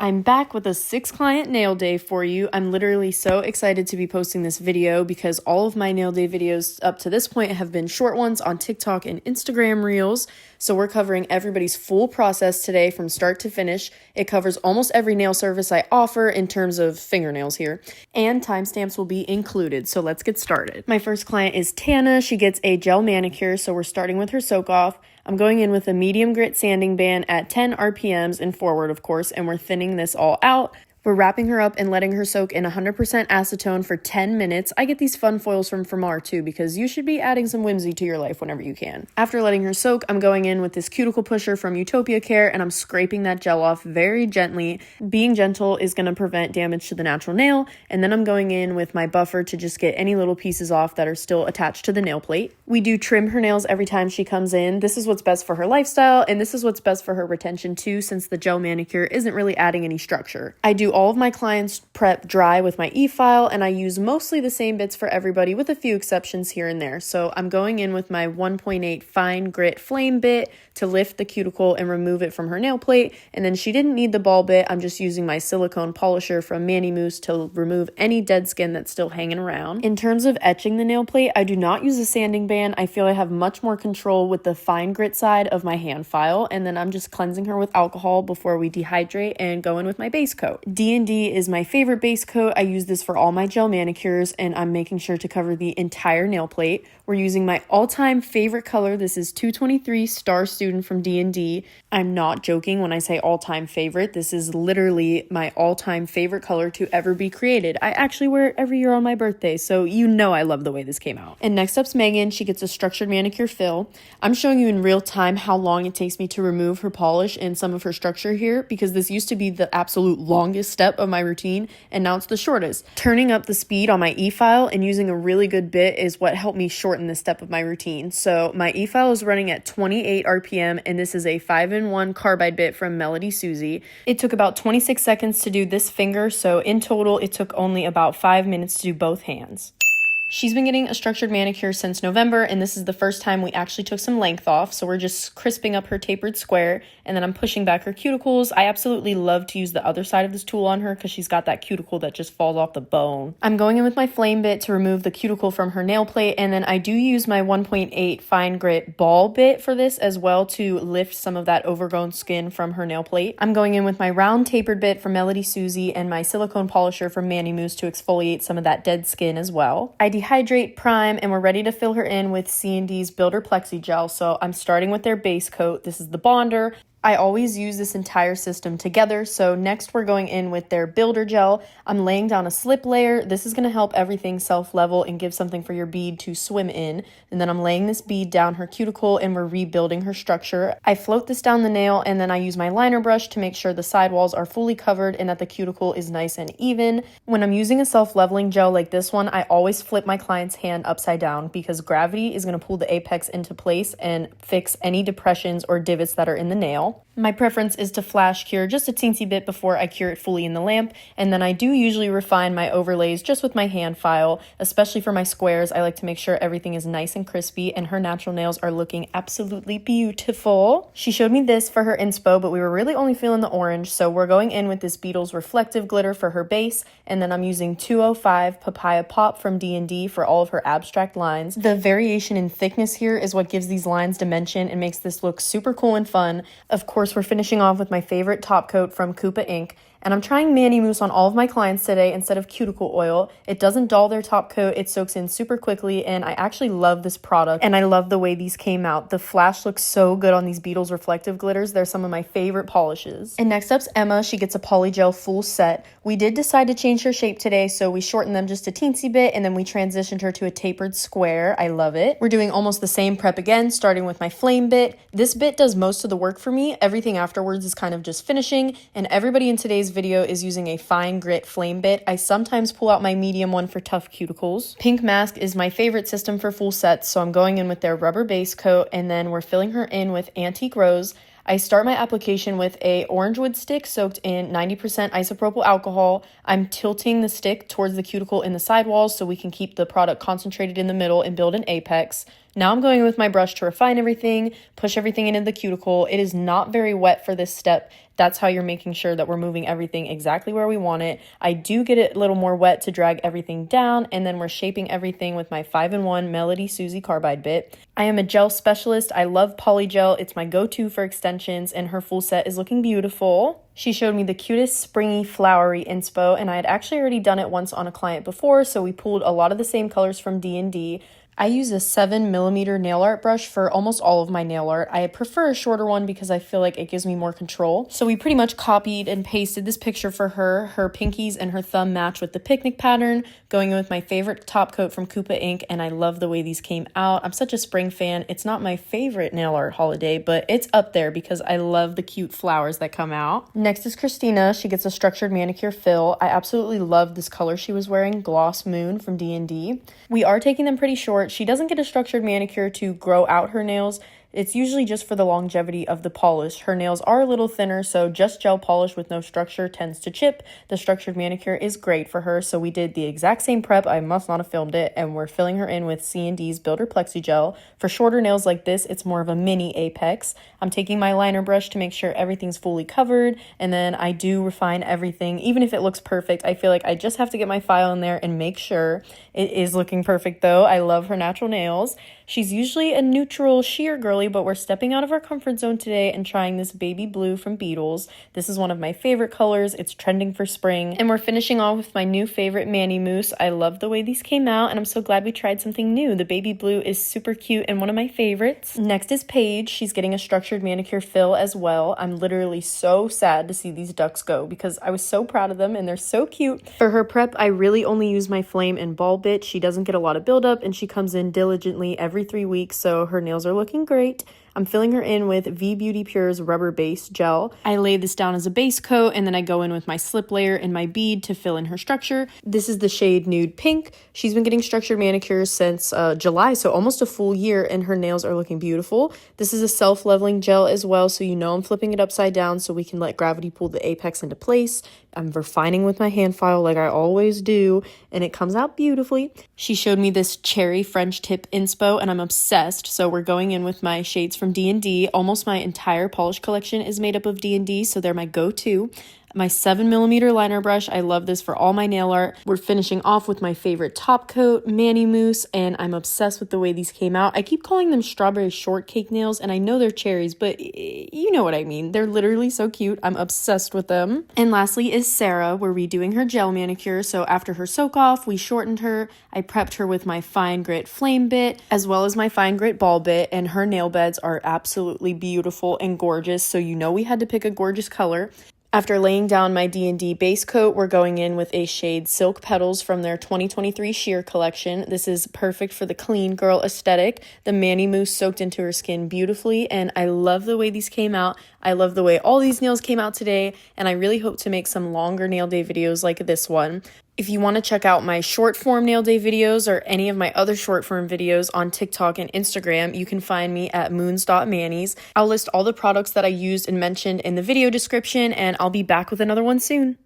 I'm back with a 6-client nail day for you. I'm literally so excited to be posting this video because all of my nail day videos up to this point have been short ones on TikTok and Instagram Reels. So we're covering everybody's full process today from start to finish. It covers almost every nail service I offer in terms of fingernails here, and timestamps will be included. So let's get started. My first client is Tana. She gets a gel manicure, so we're starting with her soak off. I'm going in with a medium grit sanding band at 10 RPMs and forward, of course, and we're thinning this all out. We're wrapping her up and letting her soak in 100% acetone for 10 minutes. I get these fun foils from SProR too because you should be adding some whimsy to your life whenever you can. After letting her soak, I'm going in with this cuticle pusher from Utopia Care and I'm scraping that gel off very gently. Being gentle is going to prevent damage to the natural nail, and then I'm going in with my buffer to just get any little pieces off that are still attached to the nail plate. We do trim her nails every time she comes in. This is what's best for her lifestyle, and this is what's best for her retention too, since the gel manicure isn't really adding any structure. I do all of my clients prep dry with my E-File, and I use mostly the same bits for everybody with a few exceptions here and there. So I'm going in with my 1.8 fine grit flame bit to lift the cuticle and remove it from her nail plate, and then she didn't need the ball bit. I'm just using my silicone polisher from Mousse to remove any dead skin that's still hanging around. In terms of etching the nail plate, I do not use a sanding band. I feel I have much more control with the fine grit side of my hand file, and then I'm just cleansing her with alcohol before we dehydrate and go in with my base coat. D&D is my favorite base coat. I use this for all my gel manicures, and I'm making sure to cover the entire nail plate. We're using my all-time favorite color. This is 223 Star Student from D&D. I'm not joking when I say all-time favorite. This is literally my all-time favorite color to ever be created. I actually wear it every year on my birthday, so you know I love the way this came out. And next up's Megan. She gets a structured manicure fill. I'm showing you in real time how long it takes me to remove her polish and some of her structure here, because this used to be the absolute longest step of my routine, and now it's the shortest. Turning up the speed on my E-File and using a really good bit is what helped me shorten this step of my routine. So my E-File is running at 28 RPM, and this is a 5-in-1 carbide bit from Melody Susie. It took about 26 seconds to do this finger, so in total it took only about 5 minutes to do both hands. She's been getting a structured manicure since November, and this is the first time we actually took some length off, so we're just crisping up her tapered square, and then I'm pushing back her cuticles. I absolutely love to use the other side of this tool on her because she's got that cuticle that just falls off the bone. I'm going in with my flame bit to remove the cuticle from her nail plate, and then I do use my 1.8 fine grit ball bit for this as well to lift some of that overgrown skin from her nail plate. I'm going in with my round tapered bit from Melody Susie and my silicone polisher from Mousse to exfoliate some of that dead skin as well. I dehydrate, prime, and we're ready to fill her in with C&D's Builder Plexigel. So I'm starting with their base coat. This is the bonder. I always use this entire system together. So next we're going in with their builder gel. I'm laying down a slip layer. This is going to help everything self-level and give something for your bead to swim in. And then I'm laying this bead down her cuticle and we're rebuilding her structure. I float this down the nail, and then I use my liner brush to make sure the sidewalls are fully covered and that the cuticle is nice and even. When I'm using a self-leveling gel like this one, I always flip my client's hand upside down because gravity is going to pull the apex into place and fix any depressions or divots that are in the nail. My preference is to flash cure just a teensy bit before I cure it fully in the lamp, and then I do usually refine my overlays just with my hand file, especially for my squares. I like to make sure everything is nice and crispy, and her natural nails are looking absolutely beautiful. She showed me this for her inspo, but we were really only feeling the orange, so we're going in with this Beetles reflective glitter for her base, and then I'm using 205 Papaya Pop from D&D for all of her abstract lines. The variation in thickness here is what gives these lines dimension and makes this look super cool and fun. Of course, we're finishing off with my favorite top coat from Coupa Ink. And I'm trying Mousse on all of my clients today instead of cuticle oil. It doesn't dull their top coat, it soaks in super quickly, and I actually love this product, and I love the way these came out. The flash looks so good on these Beetles reflective glitters. They're some of my favorite polishes. And next up's Emma. She gets a Polygel full set. We did decide to change her shape today, so we shortened them just a teensy bit, and then we transitioned her to a tapered square. I love it. We're doing almost the same prep again, starting with my flame bit. This bit does most of the work for me. Everything afterwards is kind of just finishing, and everybody in today's video is using a fine grit flame bit. I sometimes pull out my medium one for tough cuticles. Pink Mask is my favorite system for full sets, so I'm going in with their rubber base coat, and then we're filling her in with Antique Rose. I start my application with a orange wood stick soaked in 90% isopropyl alcohol. I'm tilting the stick towards the cuticle in the sidewalls so we can keep the product concentrated in the middle and build an apex. Now I'm going with my brush to refine everything, push everything into the cuticle. It is not very wet for this step. That's how you're making sure that we're moving everything exactly where we want it. I do get it a little more wet to drag everything down, and then we're shaping everything with my 5-in-1 Melody Susie carbide bit. I am a gel specialist. I love Polygel. It's my go-to for extensions, and her full set is looking beautiful. She showed me the cutest springy flowery inspo, and I had actually already done it once on a client before, so we pulled a lot of the same colors from D&D. I use a 7mm nail art brush for almost all of my nail art. I prefer a shorter one because I feel like it gives me more control. So we pretty much copied and pasted this picture for her. Her pinkies and her thumb match with the picnic pattern, going with my favorite top coat from Coupa Ink, and I love the way these came out. I'm such a spring fan. It's not my favorite nail art holiday, but it's up there because I love the cute flowers that come out. Next is Christina. She gets a structured manicure fill. I absolutely love this color she was wearing, Gloss Moon from D&D. We are taking them pretty short. She doesn't get a structured manicure to grow out her nails. It's usually just for the longevity of the polish. Her nails are a little thinner, so just gel polish with no structure tends to chip. The structured manicure is great for her, so we did the exact same prep. I must not have filmed it, and we're filling her in with C&D's Builder Plexigel. For shorter nails like this, it's more of a mini apex. I'm taking my liner brush to make sure everything's fully covered, and then I do refine everything. Even if it looks perfect, I feel like I just have to get my file in there and make sure it is looking perfect, though. I love her natural nails. She's usually a neutral sheer girly, but we're stepping out of our comfort zone today and trying this baby blue from Beetles. This is one of my favorite colors. It's trending for spring. And we're finishing off with my new favorite Mani Mousse. I love the way these came out, and I'm so glad we tried something new. The baby blue is super cute and one of my favorites. Next is Paige. She's getting a structured manicure fill as well. I'm literally so sad to see these ducks go because I was so proud of them and they're so cute. For her prep, I really only use my flame and ball bit. She doesn't get a lot of buildup, and she comes in diligently every 3 weeks, so her nails are looking great. I'm filling her in with V Beauty Pure's rubber base gel. I lay this down as a base coat, and then I go in with my slip layer and my bead to fill in her structure. This is the shade Nude Pink. She's been getting structured manicures since July, so almost a full year, and her nails are looking beautiful. This is a self-leveling gel as well, so you know I'm flipping it upside down so we can let gravity pull the apex into place. I'm refining with my hand file like I always do, and it comes out beautifully. She showed me this cherry French tip inspo, and I'm obsessed, so we're going in with my shades from D&D. Almost my entire polish collection is made up of D&D, so they're my go-to. My 7mm liner brush, I love this for all my nail art. We're finishing off with my favorite top coat, Mani Mousse, and I'm obsessed with the way these came out. I keep calling them strawberry shortcake nails, and I know they're cherries, but you know what I mean. They're literally so cute. I'm obsessed with them. And lastly is Sarah. We're redoing her gel manicure, so after her soak off, we shortened her. I prepped her with my fine grit flame bit, as well as my fine grit ball bit, and her nail beds are absolutely beautiful and gorgeous, so you know we had to pick a gorgeous color. After laying down my D&D base coat, we're going in with a shade Silk Petals from their 2023 sheer collection. This is perfect for the clean girl aesthetic. The Mani Mousse soaked into her skin beautifully, and I love the way these came out. I love the way all these nails came out today, and I really hope to make some longer nail day videos like this one. If you want to check out my short form nail day videos or any of my other short form videos on TikTok and Instagram, you can find me at moons.manis. I'll list all the products that I used and mentioned in the video description, and I'll be back with another one soon.